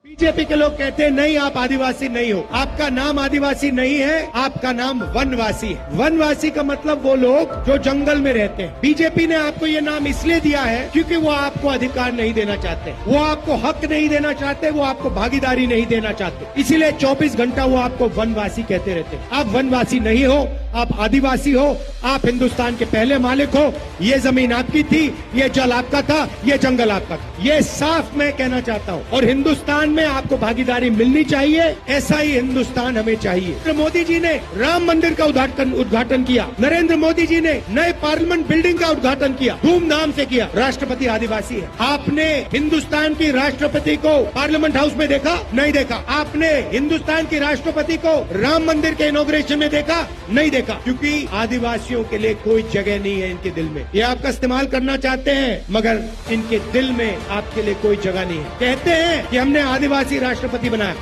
BJP के लोग कहते हैं नहीं, आप आदिवासी नहीं हो, आपका नाम आदिवासी नहीं है, आपका नाम वनवासी है। वनवासी का मतलब वो लोग जो जंगल में रहते हैं। बीजेपी ने आपको ये नाम इसलिए दिया है क्योंकि वो आपको अधिकार नहीं देना चाहते, वो आपको हक नहीं देना चाहते, वो आपको भागीदारी नहीं देना चाहते, इसीलिए 24 घंटा वो आपको वनवासी कहते रहते हैं। आप वनवासी नहीं हो, आप आदिवासी हो, आप हिंदुस्तान के पहले मालिक हो। ये जमीन आपकी थी, ये जल आपका था, ये जंगल आपका था, ये साफ मैं कहना चाहता हूँ। और हिंदुस्तान में आपको भागीदारी मिलनी चाहिए, ऐसा ही हिंदुस्तान हमें चाहिए। नरेंद्र मोदी जी ने राम मंदिर का उद्घाटन किया, नरेंद्र मोदी जी ने नए पार्लियामेंट बिल्डिंग का उद्घाटन किया, धूमधाम से किया। राष्ट्रपति आदिवासी है। आपने हिंदुस्तान की राष्ट्रपति को पार्लियामेंट हाउस में देखा? नहीं देखा। आपने हिंदुस्तान की राष्ट्रपति को राम मंदिर के इनॉग्रेशन में देखा? नहीं देखा, क्योंकि आदिवासियों के लिए कोई जगह नहीं है इनके दिल में। ये आपका इस्तेमाल करना चाहते हैं, मगर इनके दिल में आपके लिए कोई जगह नहीं है। कहते हैं कि हमने आदिवासी राष्ट्रपति बनाया।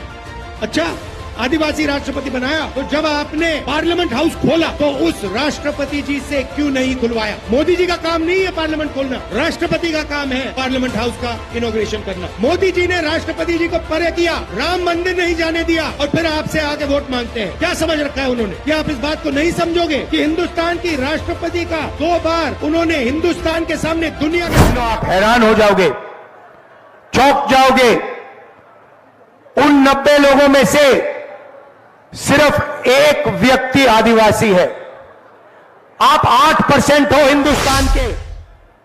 अच्छा, आदिवासी राष्ट्रपति बनाया, तो जब आपने पार्लियामेंट हाउस खोला तो उस राष्ट्रपति जी से क्यों नहीं खुलवाया? मोदी जी का काम नहीं है पार्लियामेंट खोलना, राष्ट्रपति का काम है पार्लियामेंट हाउस का इनॉग्रेशन करना। मोदी जी ने राष्ट्रपति जी को परे किया, राम मंदिर नहीं जाने दिया, और फिर आपसे आके वोट मांगते हैं। क्या समझ रखा है उन्होंने? क्या आप इस बात को नहीं समझोगे कि हिंदुस्तान की राष्ट्रपति का 2 बार उन्होंने हिंदुस्तान के सामने दुनिया के आप हैरान हो जाओगे, चौंक जाओगे। उन 90 लोगों में से सिर्फ एक व्यक्ति आदिवासी है। आप 8% हो हिंदुस्तान के।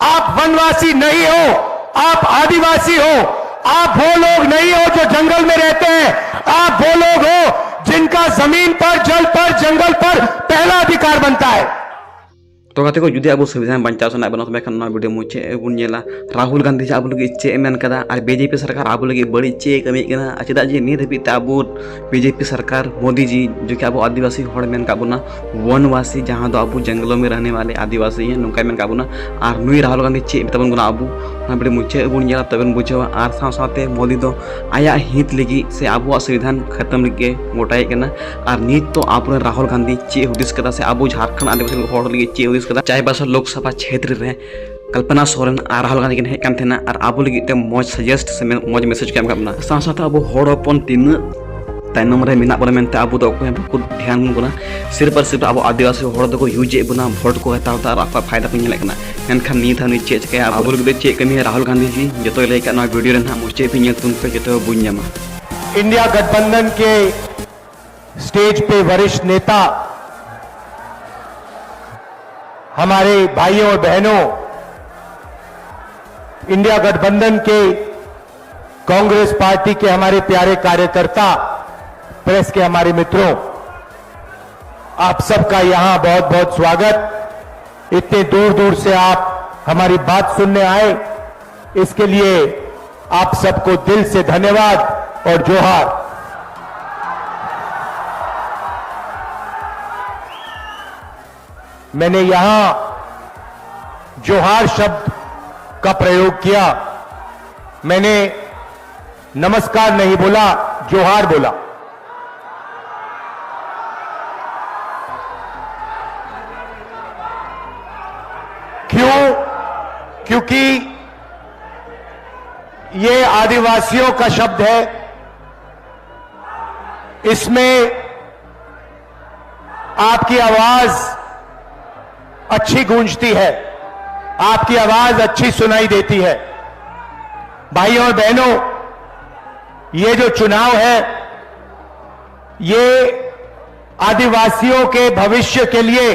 आप वनवासी नहीं हो, आप आदिवासी हो। आप वो लोग नहीं हो जो जंगल में रहते हैं, आप वो लोग हो जिनका जमीन पर, जल पर, जंगल पर पहला अधिकार बनता है। तो कहते को जुदी अब संविधान बचाव सना बना तो मैं वीडियो मुझे बुनियाला राहुल गांधी अब लगे चे मेन कदा और बीजेपी सरकार अब लगे बड़ी चे कमी कना चेदा जे नी धबी अब बीजेपी सरकार मोदी जी जो कि अब आदिवासी हड़ मेन काबुना वनवासी जहां दो अब जंगलों में रहने वाले आदिवासी हैं नुका मेन काबुना और नुई राहुल गांधी चे तबन गुना अब वीडियो मुझे बुनियाला तबन बुझेवा और साथे मोदी दो आया हित लगी से अब संविधान खत्म लगे गोटाई कना और नीत तो आप राहुल गांधी चे हुदिस कदा से अब झारखंड आदिवासी हड़ लगे चे हुदिस चाहे बस लोकसभा क्षेत्र रे कल्पना सोरेन और राहुल गांधी के हेकन थेना और अब लगे मौज सजेस्ट से मौज मैसेज के एमना साथ अब हड़पन तीन तैनम रे मेना बना मेनते अब दो को ध्यान गुना सिर्फ और सिर्फ अब आदिवासी हड़ दो यूज बुना भोट को हतावता और आप फायदा को नेलकना मेनखान नीत हनी चे चिका अब लगे चे कमी राहुल गांधी जी जो लैका ना वीडियो रे ना मुझे भी तुम पे जो बुझामा। इंडिया गठबंधन के स्टेज पे वरिष्ठ नेता हमारे भाइयों और बहनों, इंडिया गठबंधन के कांग्रेस पार्टी के हमारे प्यारे कार्यकर्ता, प्रेस के हमारे मित्रों, आप सबका यहां बहुत बहुत स्वागत। इतने दूर दूर से आप हमारी बात सुनने आए, इसके लिए आप सबको दिल से धन्यवाद और जोहार। मैंने यहां जोहार शब्द का प्रयोग किया, मैंने नमस्कार नहीं बोला, जोहार बोला। क्यों? क्योंकि ये आदिवासियों का शब्द है, इसमें आपकी आवाज अच्छी गूंजती है, आपकी आवाज अच्छी सुनाई देती है। भाइयों और बहनों, ये जो चुनाव है, ये आदिवासियों के भविष्य के लिए,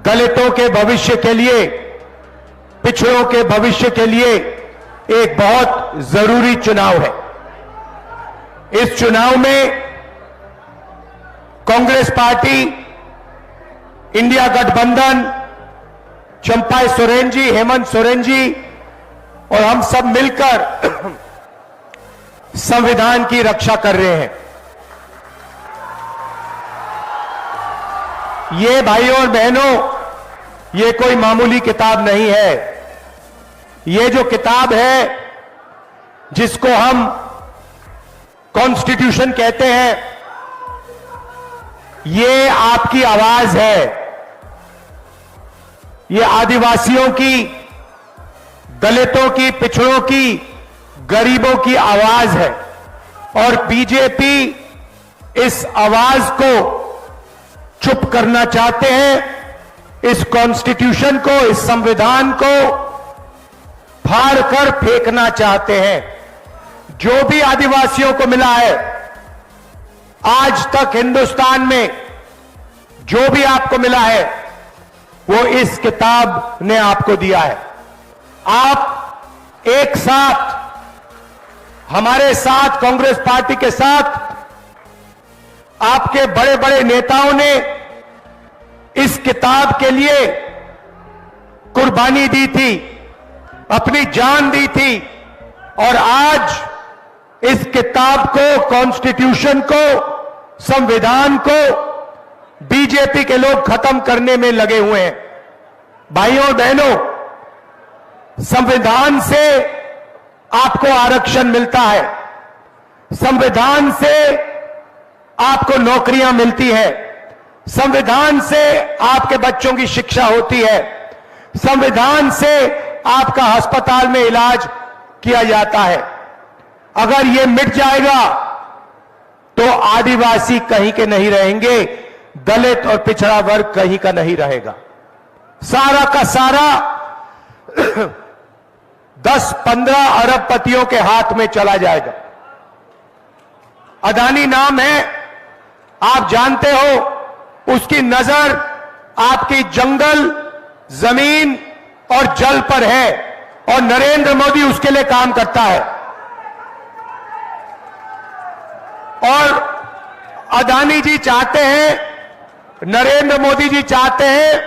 दलितों के भविष्य के लिए, पिछड़ों के भविष्य के लिए एक बहुत जरूरी चुनाव है। इस चुनाव में कांग्रेस पार्टी, इंडिया गठबंधन, चंपाई सोरेन जी, हेमंत सोरेन जी और हम सब मिलकर संविधान की रक्षा कर रहे हैं। ये भाइयों और बहनों, ये कोई मामूली किताब नहीं है। ये जो किताब है, जिसको हम कॉन्स्टिट्यूशन कहते हैं, ये आपकी आवाज है। ये आदिवासियों की, दलितों की, पिछड़ों की, गरीबों की आवाज है और बीजेपी इस आवाज को चुप करना चाहते हैं। इस कॉन्स्टिट्यूशन को, इस संविधान को फाड़ कर फेंकना चाहते हैं। जो भी आदिवासियों को मिला है आज तक हिंदुस्तान में, जो भी आपको मिला है वो इस किताब ने आपको दिया है। आप एक साथ हमारे साथ, कांग्रेस पार्टी के साथ, आपके बड़े बड़े नेताओं ने इस किताब के लिए कुर्बानी दी थी, अपनी जान दी थी और आज इस किताब को, कॉन्स्टिट्यूशन को, संविधान को बीजेपी के लोग खत्म करने में लगे हुए हैं। भाइयों और बहनों, संविधान से आपको आरक्षण मिलता है, संविधान से आपको नौकरियां मिलती है, संविधान से आपके बच्चों की शिक्षा होती है, संविधान से आपका अस्पताल में इलाज किया जाता है। अगर ये मिट जाएगा तो आदिवासी कहीं के नहीं रहेंगे, दलित और पिछड़ा वर्ग कहीं का नहीं रहेगा। सारा का सारा 10-15 अरबपतियों के हाथ में चला जाएगा। अदानी नाम है, आप जानते हो, उसकी नजर आपकी जंगल, जमीन और जल पर है और नरेंद्र मोदी उसके लिए काम करता है। और अदानी जी चाहते हैं, नरेंद्र मोदी जी चाहते हैं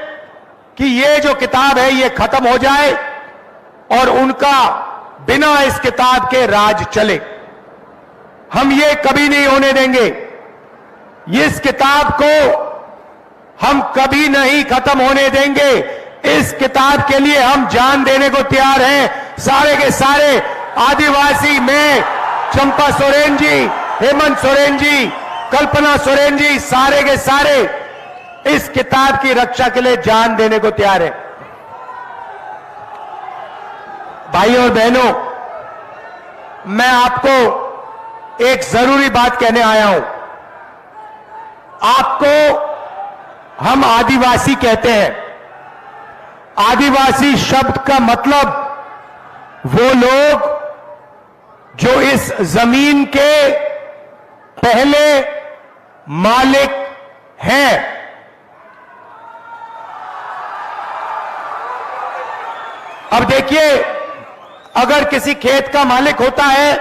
कि ये जो किताब है ये खत्म हो जाए और उनका बिना इस किताब के राज चले। हम ये कभी नहीं होने देंगे। इस किताब को हम कभी नहीं खत्म होने देंगे। इस किताब के लिए हम जान देने को तैयार हैं। सारे के सारे आदिवासी में चंपा सोरेन जी, हेमंत सोरेन जी, कल्पना सोरेन जी, सारे के सारे इस किताब की रक्षा के लिए जान देने को तैयार है। भाइयों और बहनों, मैं आपको एक जरूरी बात कहने आया हूं। आपको हम आदिवासी कहते हैं। आदिवासी शब्द का मतलब वो लोग जो इस जमीन के पहले मालिक हैं। अब देखिए, अगर किसी खेत का मालिक होता है,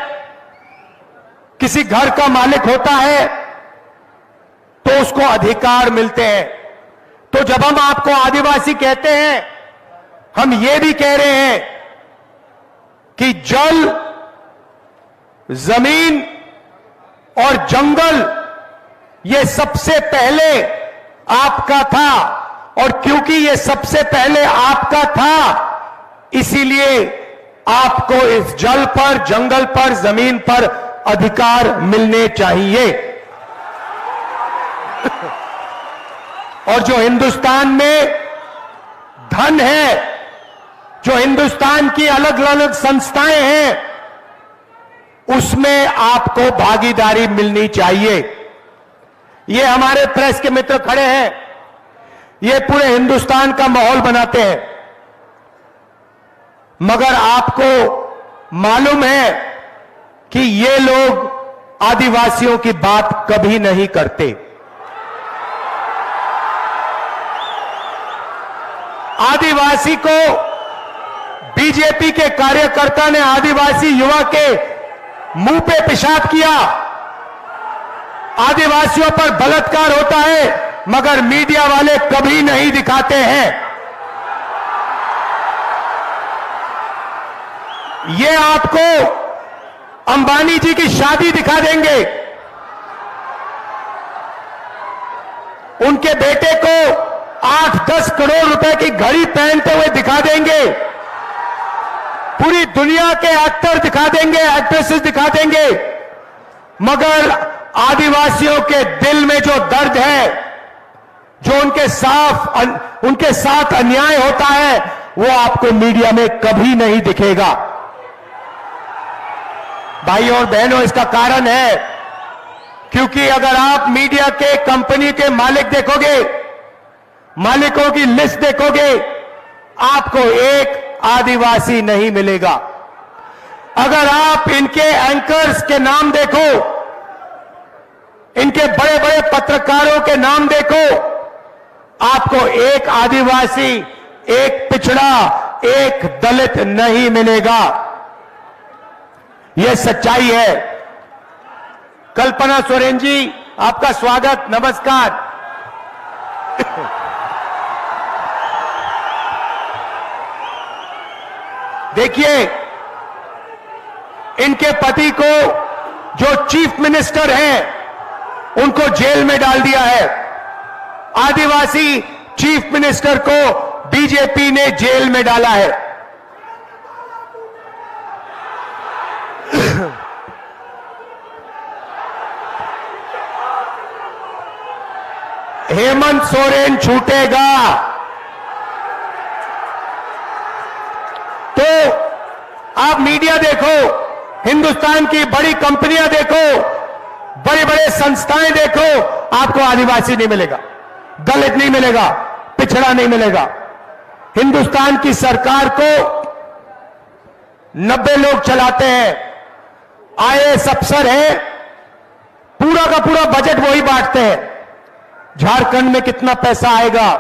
किसी घर का मालिक होता है, तो उसको अधिकार मिलते हैं। तो जब हम आपको आदिवासी कहते हैं, हम ये भी कह रहे हैं कि जल, जमीन और जंगल ये सबसे पहले आपका था और क्योंकि ये सबसे पहले आपका था, इसीलिए आपको इस जल पर, जंगल पर, जमीन पर अधिकार मिलने चाहिए। और जो हिंदुस्तान में धन है, जो हिंदुस्तान की अलग अलग संस्थाएं हैं, उसमें आपको भागीदारी मिलनी चाहिए। ये हमारे प्रेस के मित्र खड़े हैं, ये पूरे हिंदुस्तान का माहौल बनाते हैं, मगर आपको मालूम है कि ये लोग आदिवासियों की बात कभी नहीं करते। आदिवासी को बीजेपी के कार्यकर्ता ने आदिवासी युवा के मुंह पे पेशाब किया। आदिवासियों पर बलात्कार होता है, मगर मीडिया वाले कभी नहीं दिखाते हैं। ये आपको अंबानी जी की शादी दिखा देंगे, उनके बेटे को 8-10 करोड़ रुपए की घड़ी पहनते हुए दिखा देंगे, पूरी दुनिया के एक्टर दिखा देंगे, एक्ट्रेसेस दिखा देंगे, मगर आदिवासियों के दिल में जो दर्द है, जो उनके साथ अन्याय होता है, वो आपको मीडिया में कभी नहीं दिखेगा। भाइयों और बहनों, इसका कारण है क्योंकि अगर आप मीडिया के कंपनी के मालिक देखोगे, मालिकों की लिस्ट देखोगे, आपको एक आदिवासी नहीं मिलेगा। अगर आप इनके एंकर्स के नाम देखो, इनके बड़े बड़े पत्रकारों के नाम देखो, आपको एक आदिवासी, एक पिछड़ा, एक दलित नहीं मिलेगा। यह सच्चाई है। कल्पना सोरेन जी, आपका स्वागत, नमस्कार। देखिए, इनके पति को जो चीफ मिनिस्टर हैं उनको जेल में डाल दिया है। आदिवासी चीफ मिनिस्टर को बीजेपी ने जेल में डाला है। हेमंत सोरेन छूटेगा तो आप मीडिया देखो, हिंदुस्तान की बड़ी कंपनियां देखो, बड़े बड़े संस्थाएं देखो, आपको आदिवासी नहीं मिलेगा, दलित नहीं मिलेगा, पिछड़ा नहीं मिलेगा। हिंदुस्तान की सरकार को 90 लोग चलाते हैं, आईएएस अफसर हैं, पूरा का पूरा बजट वही बांटते हैं। झारखंड में कितना पैसा आएगा,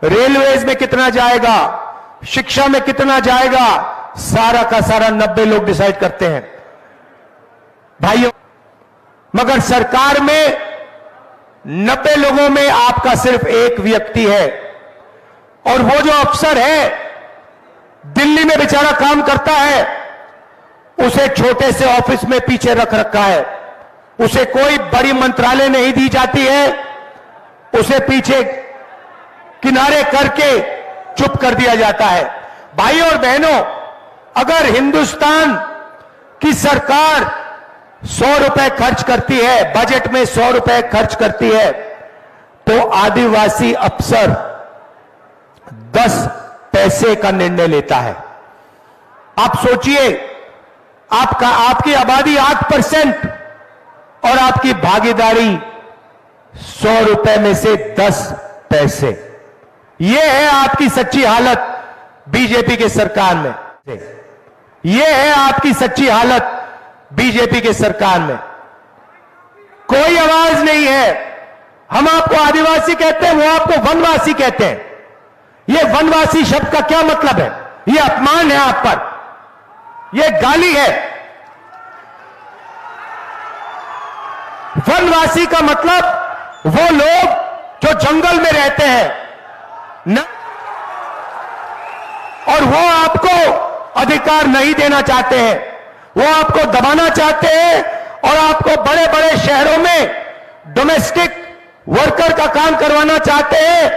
रेलवेज में कितना जाएगा, शिक्षा में कितना जाएगा, सारा का सारा 90 लोग डिसाइड करते हैं भाइयों। मगर सरकार में 90 लोगों में आपका सिर्फ एक व्यक्ति है, और वो जो अफसर है दिल्ली में बेचारा काम करता है, उसे छोटे से ऑफिस में पीछे रख रखा है, उसे कोई बड़ी मंत्रालय नहीं दी जाती है, उसे पीछे किनारे करके चुप कर दिया जाता है। भाइयों और बहनों, अगर हिंदुस्तान की सरकार 100 रुपए खर्च करती है, बजट में 100 रुपए खर्च करती है, तो आदिवासी अफसर 10 पैसे का निर्णय लेता है। आप सोचिए, आपकी आबादी 8% और आपकी भागीदारी 100 रुपए में से 10 पैसे। यह है आपकी सच्ची हालत बीजेपी के सरकार में। यह है आपकी सच्ची हालत बीजेपी के सरकार में। कोई आवाज नहीं है। हम आपको आदिवासी कहते हैं, वो आपको वनवासी कहते हैं। यह वनवासी शब्द का क्या मतलब है? यह अपमान है आप पर, यह गाली है। वनवासी का मतलब वो लोग जो जंगल में रहते हैं न, और वो आपको अधिकार नहीं देना चाहते हैं, वो आपको दबाना चाहते हैं और आपको बड़े बड़े शहरों में डोमेस्टिक वर्कर का काम करवाना चाहते हैं,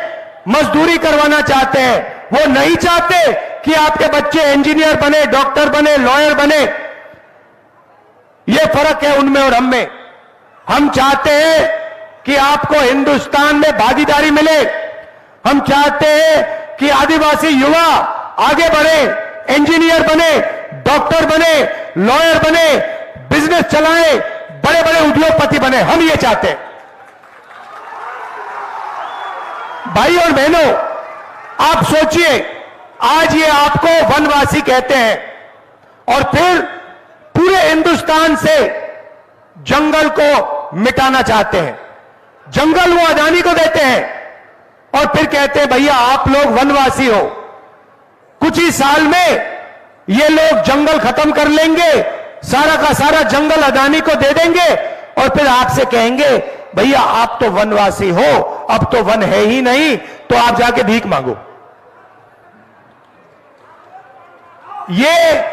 मजदूरी करवाना चाहते हैं। वो नहीं चाहते कि आपके बच्चे इंजीनियर बने, डॉक्टर बने, लॉयर बने। ये फर्क है उनमें और हम में। हम चाहते हैं कि आपको हिंदुस्तान में भागीदारी मिले। हम चाहते हैं कि आदिवासी युवा आगे बढ़े, इंजीनियर बने, डॉक्टर बने, लॉयर बने, बिजनेस चलाएं, बड़े बड़े उद्योगपति बने। हम ये चाहते हैं। भाई और बहनों, आप सोचिए, आज ये आपको वनवासी कहते हैं और फिर पूरे हिंदुस्तान से जंगल को मिटाना चाहते हैं। जंगल वो अदानी को देते हैं और फिर कहते हैं भैया आप लोग वनवासी हो। कुछ ही साल में ये लोग जंगल खत्म कर लेंगे, सारा का सारा जंगल अदानी को दे देंगे और फिर आपसे कहेंगे भैया आप तो वनवासी हो, अब तो वन है ही नहीं, तो आप जाके भीख मांगो। ये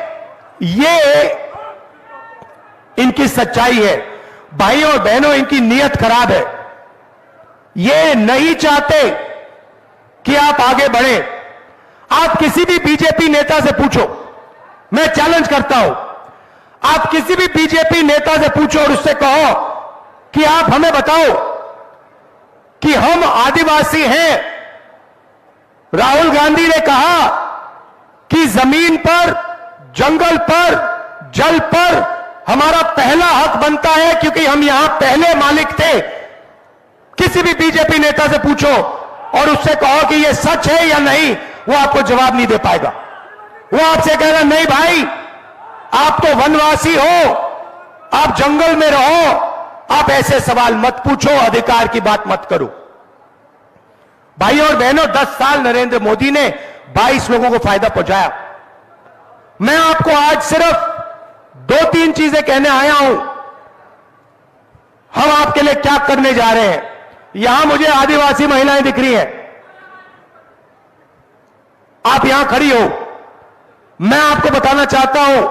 इनकी सच्चाई है। भाइयों और बहनों, इनकी नीयत खराब है। ये नहीं चाहते कि आप आगे बढ़े। आप किसी भी बीजेपी नेता से पूछो, मैं चैलेंज करता हूं, आप किसी भी बीजेपी नेता से पूछो और उससे कहो कि आप हमें बताओ कि हम आदिवासी हैं। राहुल गांधी ने कहा कि जमीन पर, जंगल पर, जल पर हमारा पहला हक बनता है, क्योंकि हम यहां पहले मालिक थे। किसी भी बीजेपी नेता से पूछो और उससे कहो कि यह सच है या नहीं, वो आपको जवाब नहीं दे पाएगा। वो आपसे कहेगा नहीं भाई, आप तो वनवासी हो, आप जंगल में रहो, आप ऐसे सवाल मत पूछो, अधिकार की बात मत करो। भाइयों और बहनों, 10 साल नरेंद्र मोदी ने 22 लोगों को फायदा पहुंचाया। मैं आपको आज सिर्फ 2-3 चीजें कहने आया हूं। हम आपके लिए क्या करने जा रहे हैं। यहां मुझे आदिवासी महिलाएं दिख रही हैं, आप यहां खड़ी हो। मैं आपको बताना चाहता हूं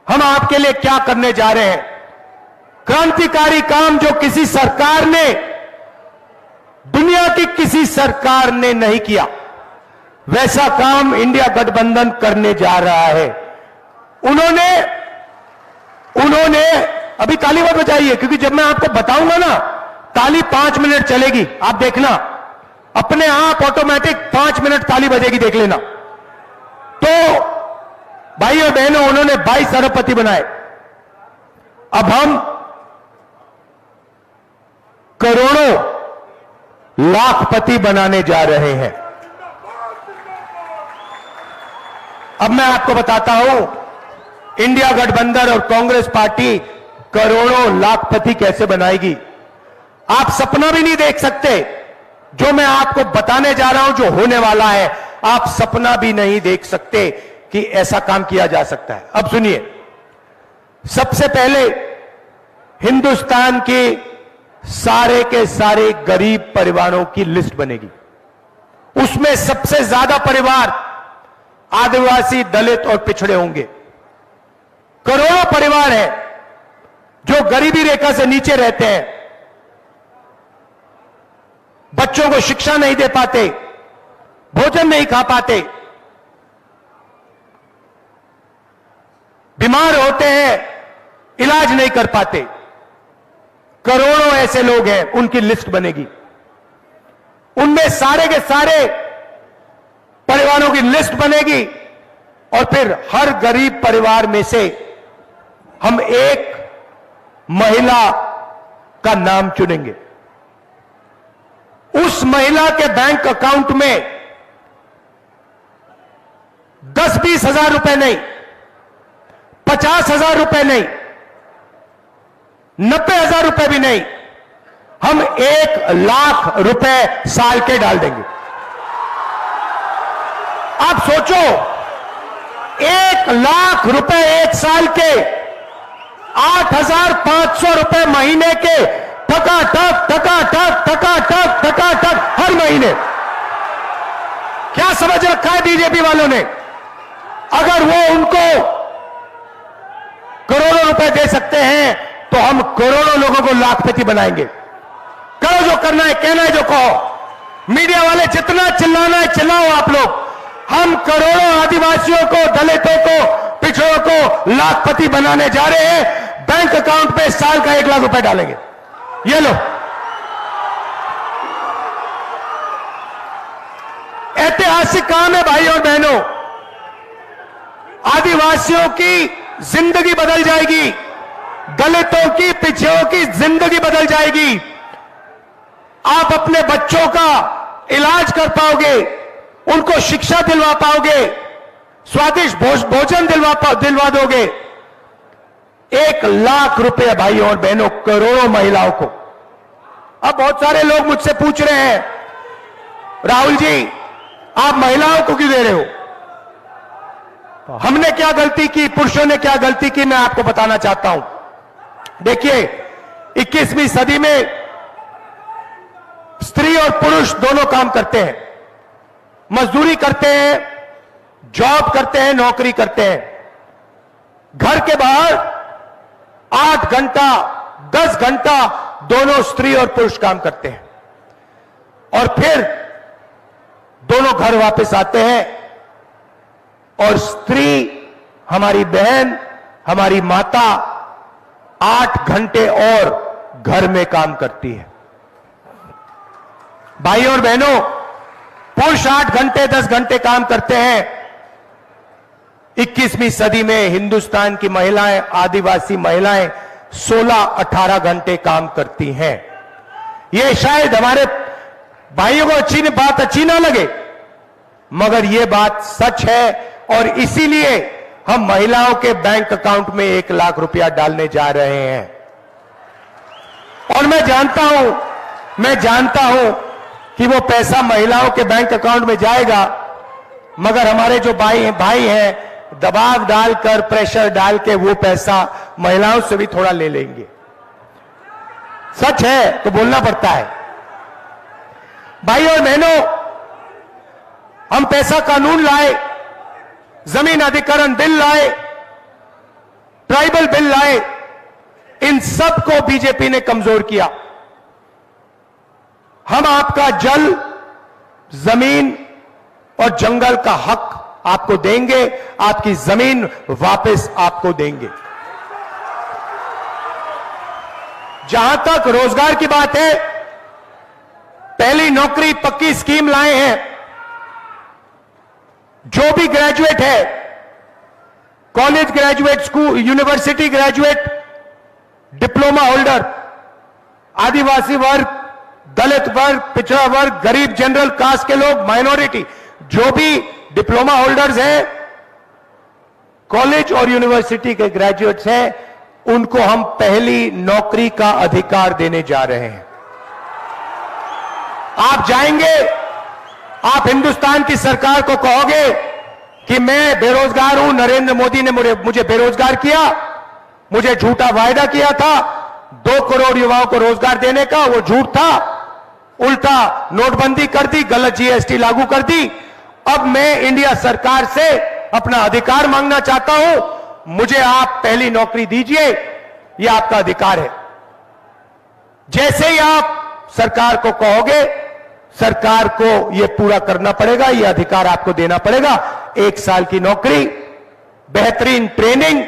हम आपके लिए क्या करने जा रहे हैं। क्रांतिकारी काम जो किसी सरकार ने, दुनिया की किसी सरकार ने नहीं किया, वैसा काम इंडिया गठबंधन करने जा रहा है। उन्होंने अभी ताली मत बजाइए, क्योंकि जब मैं आपको बताऊंगा ना, ताली 5 मिनट चलेगी, आप देखना अपने आप ऑटोमेटिक 5 मिनट ताली बजेगी, देख लेना। तो भाई और बहनों, उन्होंने 22 अरबपति बनाए। अब हम करोड़ों लाखपति बनाने जा रहे हैं। अब मैं आपको बताता हूं इंडिया गठबंधन और कांग्रेस पार्टी करोड़ों लाखपति कैसे बनाएगी। आप सपना भी नहीं देख सकते। जो मैं आपको बताने जा रहा हूं, जो होने वाला है, आप सपना भी नहीं देख सकते कि ऐसा काम किया जा सकता है। अब सुनिए, सबसे पहले हिंदुस्तान के सारे गरीब परिवारों की लिस्ट बनेगी। उसमें सबसे ज्यादा परिवार आदिवासी, दलित और पिछड़े होंगे। करोड़ों परिवार हैं जो गरीबी रेखा से नीचे रहते हैं, बच्चों को शिक्षा नहीं दे पाते, भोजन नहीं खा पाते, बीमार होते हैं, इलाज नहीं कर पाते। करोड़ों ऐसे लोग हैं, उनकी लिस्ट बनेगी। उनमें सारे के सारे परिवारों की लिस्ट बनेगी और फिर हर गरीब परिवार में से हम एक महिला का नाम चुनेंगे। उस महिला के बैंक अकाउंट में 10-20 हजार रुपए नहीं, 50,000 रुपए नहीं, 90,000 रुपए भी नहीं, हम 1 लाख रुपए साल के डाल देंगे। आप सोचो, 1 लाख रुपए एक साल के, 8,500 रुपए महीने के, टका हर महीने। क्या समझ रखा है बीजेपी वालों ने? अगर वो उनको करोड़ों रुपए दे सकते हैं, तो हम करोड़ों लोगों को लाखपति बनाएंगे। करो जो करना है, कहना है जो कहो। मीडिया वाले जितना चिल्लाना है चिल्लाओ आप लोग। हम करोड़ों आदिवासियों को, दलितों को, पिछड़ों को लाखपति बनाने जा रहे हैं। बैंक अकाउंट पे साल का 1 लाख रुपए डालेंगे। ये लो, ऐतिहासिक काम है भाई और बहनों। आदिवासियों की जिंदगी बदल जाएगी, दलितों की, पिछड़ों की जिंदगी बदल जाएगी। आप अपने बच्चों का इलाज कर पाओगे, उनको शिक्षा दिलवा पाओगे, स्वादिष्ट भोजन दिलवा दोगे। 1 लाख रुपए भाइयों और बहनों, करोड़ों महिलाओं को। अब बहुत सारे लोग मुझसे पूछ रहे हैं, राहुल जी आप महिलाओं को क्यों दे रहे हो? हमने क्या गलती की, पुरुषों ने क्या गलती की, मैं आपको बताना चाहता हूं। देखिए, 21वीं सदी में स्त्री और पुरुष दोनों काम करते हैं, मजदूरी करते हैं, जॉब करते हैं, नौकरी करते हैं। घर के बाहर 8 घंटा 10 घंटा दोनों स्त्री और पुरुष काम करते हैं, और फिर दोनों घर वापस आते हैं, और स्त्री, हमारी बहन, हमारी माता 8 घंटे और घर में काम करती है। भाइयों और बहनों, पुरुष 8 घंटे 10 घंटे काम करते हैं, 21वीं सदी में हिंदुस्तान की महिलाएं, आदिवासी महिलाएं 16-18 घंटे काम करती हैं। यह शायद हमारे भाइयों को बात अच्छी ना लगे, मगर यह बात सच है। और इसीलिए हम महिलाओं के बैंक अकाउंट में 1 लाख रुपया डालने जा रहे हैं। और मैं जानता हूं कि वो पैसा महिलाओं के बैंक अकाउंट में जाएगा, मगर हमारे जो भाई हैं दबाव डालकर, प्रेशर डाल के वो पैसा महिलाओं से भी थोड़ा ले लेंगे। सच है तो बोलना पड़ता है। भाई और बहनों, हम पैसा कानून लाए, जमीन अधिग्रहण बिल लाए, ट्राइबल बिल लाए, इन सब को बीजेपी ने कमजोर किया। हम आपका जल, जमीन और जंगल का हक आपको देंगे, आपकी जमीन वापस आपको देंगे। जहां तक रोजगार की बात है, पहली नौकरी पक्की स्कीम लाए हैं। जो भी ग्रेजुएट है, college graduate, school, university graduate, diploma holder, Adivasi वर्ग, दलित वर्ग, पिछड़ा वर्ग, गरीब, जनरल कास्ट के लोग, माइनॉरिटी, जो भी डिप्लोमा होल्डर्स हैं, कॉलेज और यूनिवर्सिटी के ग्रेजुएट्स हैं, उनको हम पहली नौकरी का अधिकार देने जा रहे हैं। आप जाएंगे, आप हिंदुस्तान की सरकार को कहोगे कि मैं बेरोजगार हूं, नरेंद्र मोदी ने मुझे बेरोजगार किया, मुझे झूठा वायदा किया था 2 करोड़ युवाओं को रोजगार देने का, वो झूठ था, उल्टा नोटबंदी कर दी, गलत जीएसटी लागू कर दी। अब मैं इंडिया सरकार से अपना अधिकार मांगना चाहता हूं, मुझे आप पहली नौकरी दीजिए, यह आपका अधिकार है। जैसे ही आप सरकार को कहोगे, सरकार को यह पूरा करना पड़ेगा, यह अधिकार आपको देना पड़ेगा। 1 साल की नौकरी, बेहतरीन ट्रेनिंग,